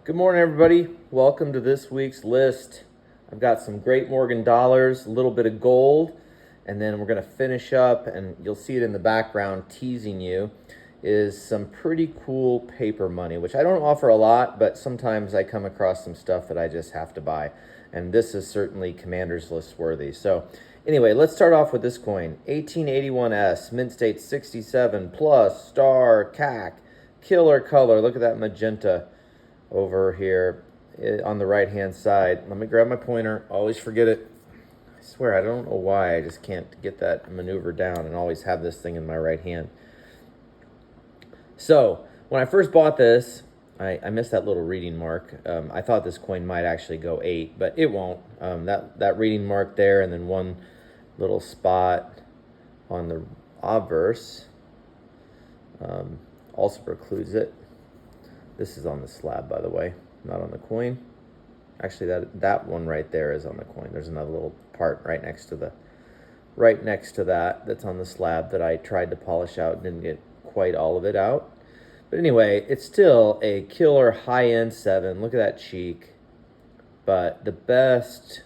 Good morning, everybody. Welcome to this week's list. I've got some Great Morgan dollars, a little bit of gold, and then we're going to finish up, and you'll see it in the background teasing you, is some pretty cool paper money, which I don't offer a lot, but sometimes I come across some stuff that I just have to buy, and this is certainly Commander's List worthy. So anyway, let's start off with this coin, 1881S, mint state 67, plus, star, CAC, killer color. Look at that magenta over here on the right hand side. Let me grab my pointer. Always forget it. I swear, I don't know why. I just can't get that maneuver down and always have this thing in my right hand. So when I first bought this, I missed that little reading mark. I thought this coin might actually go 8, but it won't. That reading mark there, and then one little spot on the obverse also precludes it. This is on the slab, by the way, not on the coin. Actually, that one right there is on the coin. There's another little part right next to that that's on the slab that I tried to polish out and didn't get quite all of it out. But anyway, it's still a killer high-end 7. Look at that cheek. But the best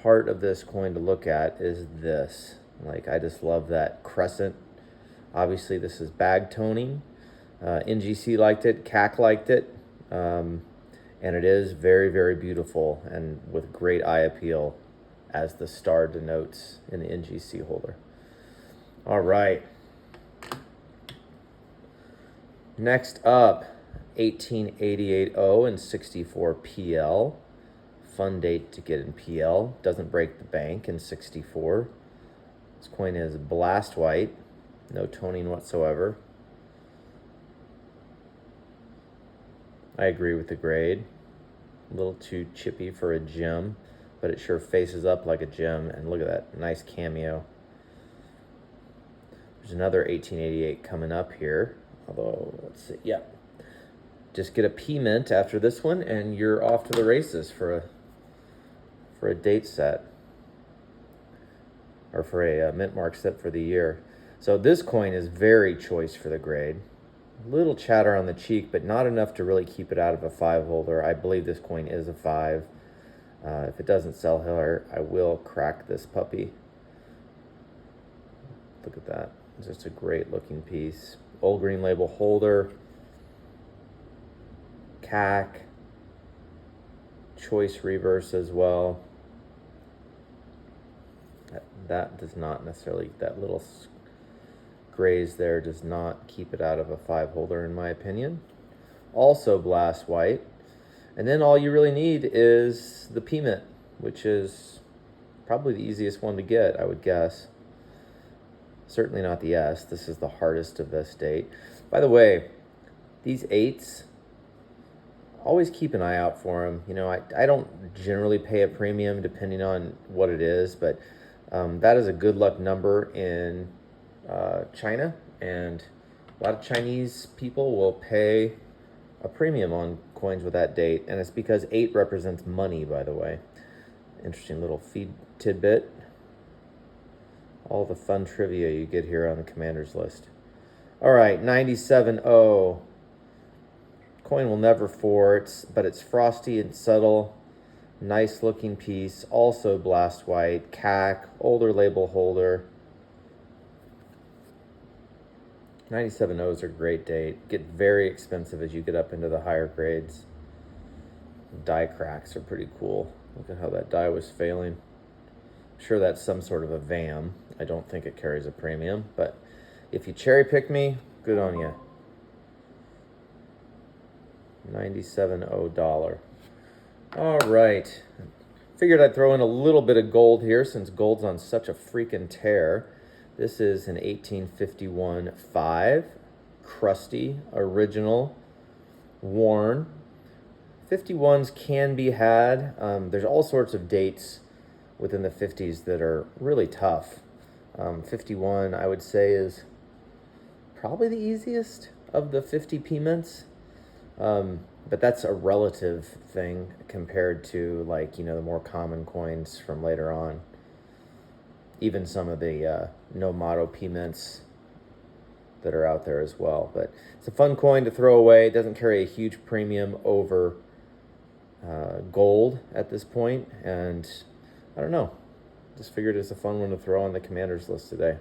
part of this coin to look at is this. Like, I just love that crescent. Obviously, this is bag toning. NGC liked it, CAC liked it, and it is very, very beautiful and with great eye appeal, as the star denotes in the NGC holder. All right. Next up, 1888-0 and 64 PL. Fun date to get in PL. Doesn't break the bank in 64. This coin is blast white, no toning whatsoever. I agree with the grade. A little too chippy for a gem, but it sure faces up like a gem. And look at that nice cameo. There's another 1888 coming up here. Although, let's see. Yeah. Just get a P mint after this one, and you're off to the races for a date set. Or for a mint mark set for the year. So this coin is very choice for the grade. Little chatter on the cheek, but not enough to really keep it out of a 5 holder. I believe this coin is a 5. If it doesn't sell here, I will crack this puppy. Look at that. It's just a great looking piece. Old green label holder. CAC. Choice reverse as well. That does not necessarily, that little graze there does not keep it out of a 5 holder, in my opinion. Also blast white. And then all you really need is the P mint, which is probably the easiest one to get, I would guess. Certainly not the S. This is the hardest of this date. By the way, these 8s, always keep an eye out for them. You know, I don't generally pay a premium depending on what it is, but that is a good luck number in China, and a lot of Chinese people will pay a premium on coins with that date, and it's because 8 represents money, by the way. Interesting little feed tidbit. All the fun trivia you get here on the Commander's List. All right, 97-0. Coin will never fort, but it's frosty and subtle. Nice looking piece. Also blast white. CAC, older label holder. 97.0s are a great date. Get very expensive as you get up into the higher grades. Die cracks are pretty cool. Look at how that die was failing. I'm sure that's some sort of a VAM. I don't think it carries a premium, but if you cherry pick me, good on you. $97.00. All right. Figured I'd throw in a little bit of gold here since gold's on such a freaking tear. This is an 1851 5, crusty, original, worn. 51s can be had. There's all sorts of dates within the 50s that are really tough. 51, I would say, is probably the easiest of the 50 P mints. But that's a relative thing compared to, like, you know, the more common coins from later on. Even some of the no motto P mints that are out there as well. But it's a fun coin to throw away. It doesn't carry a huge premium over gold at this point, and I don't know. Just figured it's a fun one to throw on the commander's list today,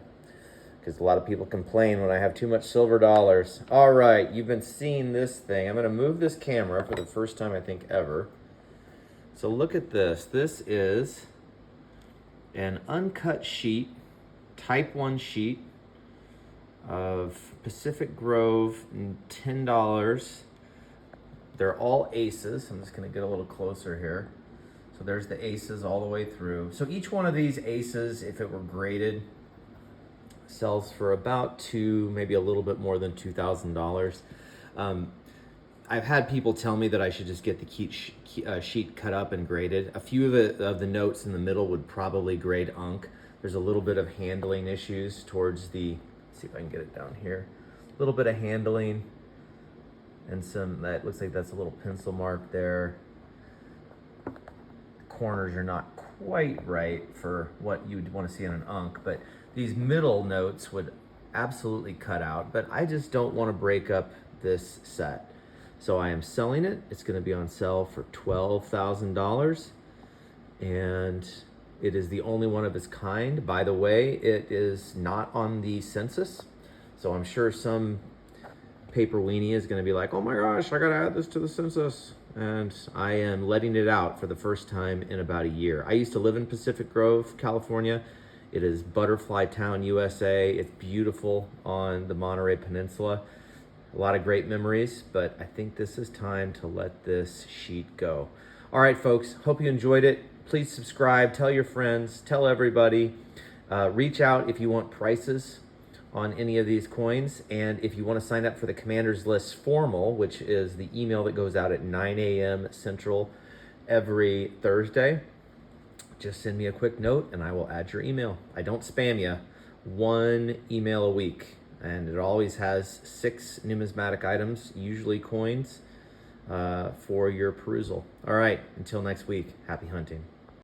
because a lot of people complain when I have too much silver dollars. All right, you've been seeing this thing. I'm going to move this camera for the first time I think ever. So look at this. This is an uncut sheet, type 1 sheet of Pacific Grove, $10. They're all aces. I'm just going to get a little closer here. So there's the aces all the way through. So each one of these aces, if it were graded, sells for about maybe a little bit more than $2,000. I've had people tell me that I should just get the sheet cut up and graded. A few of the notes in the middle would probably grade Unc. There's a little bit of handling issues towards the, let's see if I can get it down here. A little bit of handling and that looks like that's a little pencil mark there. The corners are not quite right for what you'd want to see in an Unc, but these middle notes would absolutely cut out, but I just don't want to break up this set. So I am selling it. It's going to be on sale for $12,000, and it is the only one of its kind. By the way, it is not on the census, so I'm sure some paper weenie is going to be like, oh my gosh, I got to add this to the census. And I am letting it out for the first time in about a year. I used to live in Pacific Grove, California. It is Butterfly Town, USA. It's beautiful on the Monterey Peninsula. A lot of great memories, but I think this is time to let this sheet go. All right, folks, hope you enjoyed it. Please subscribe, tell your friends, tell everybody. Reach out if you want prices on any of these coins, and if you want to sign up for the Commander's List Formal, which is the email that goes out at 9 a.m. Central every Thursday, just send me a quick note and I will add your email. I don't spam you. 1 email a week, and it always has 6 numismatic items, usually coins, for your perusal. All right, until next week, happy hunting.